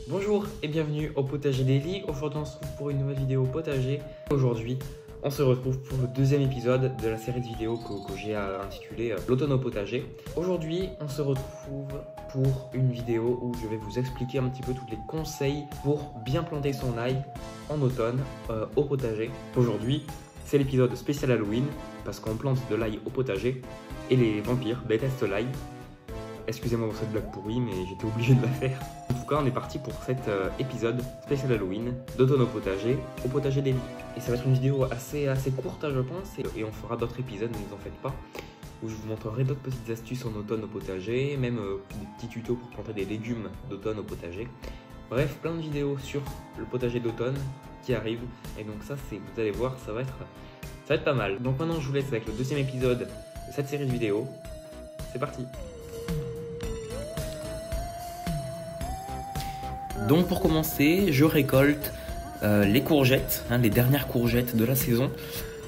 Bonjour et bienvenue au potager d'Eli. Aujourd'hui on se retrouve pour une nouvelle vidéo potager. Aujourd'hui on se retrouve pour le deuxième épisode de la série de vidéos que j'ai intitulée l'automne au potager. Aujourd'hui on se retrouve pour une vidéo où je vais vous expliquer un petit peu tous les conseils pour bien planter son ail en automne au potager. Aujourd'hui c'est l'épisode spécial Halloween parce qu'on plante de l'ail au potager et les vampires détestent l'ail. Excusez-moi pour cette blague pourrie, mais j'étais obligé de la faire. En tout cas, on est parti pour cet épisode spécial Halloween d'automne au potager d'Eli. Et ça va être une vidéo assez courte, je pense, et on fera d'autres épisodes, ne vous en faites pas, où je vous montrerai d'autres petites astuces en automne au potager, même des petits tutos pour planter des légumes d'automne au potager. Bref, plein de vidéos sur le potager d'automne qui arrivent, et donc ça, vous allez voir, ça va être pas mal. Donc maintenant, je vous laisse avec le deuxième épisode de cette série de vidéos. C'est parti! Donc pour commencer, je récolte les courgettes, les dernières courgettes de la saison.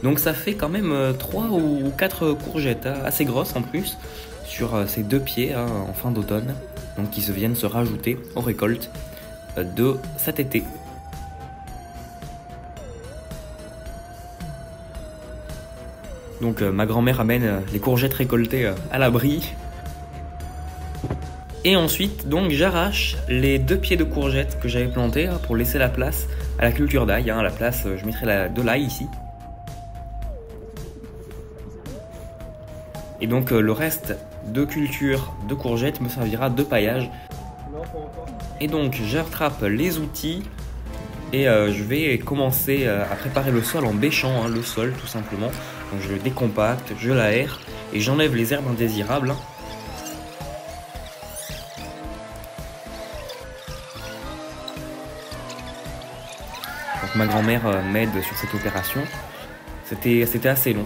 Donc ça fait quand même 3 ou 4 courgettes assez grosses en plus sur ces deux pieds en fin d'automne. Donc qui viennent se rajouter aux récoltes de cet été. Donc ma grand-mère amène les courgettes récoltées à l'abri. Et ensuite, donc, j'arrache les 2 pieds de courgettes que j'avais plantés pour laisser la place à la culture d'ail. À la place, je mettrai de l'ail ici. Et donc, le reste de culture de courgettes me servira de paillage. Et donc, j'attrape les outils et je vais commencer à préparer le sol en bêchant le sol, tout simplement. Donc, je le décompacte, je l'aère et j'enlève les herbes indésirables. Donc ma grand-mère m'aide sur cette opération. C'était assez long.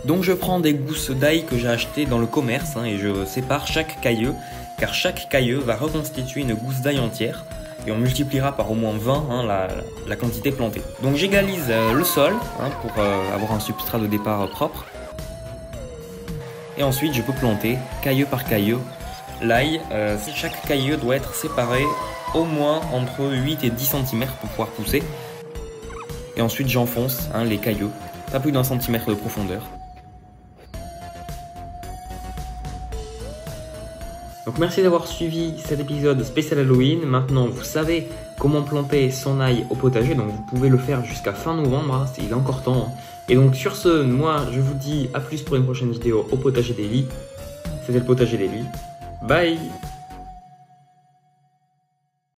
Donc je prends des gousses d'ail que j'ai achetées dans le commerce et je sépare chaque cailleux, car chaque cailleux va reconstituer une gousse d'ail entière et on multipliera par au moins 20 la quantité plantée. Donc j'égalise le sol pour avoir un substrat de départ propre. Et ensuite je peux planter cailleux par cailleux l'ail. Chaque cailleux doit être séparé au moins entre 8 et 10 cm pour pouvoir pousser. Et ensuite j'enfonce les cailleux, pas plus d'1 centimètre de profondeur. Donc merci d'avoir suivi cet épisode spécial Halloween. Maintenant vous savez comment planter son ail au potager, donc vous pouvez le faire jusqu'à fin novembre, il est encore temps. Et donc sur ce, moi je vous dis à plus pour une prochaine vidéo au potager d'Eli. C'était le potager d'Eli. Bye!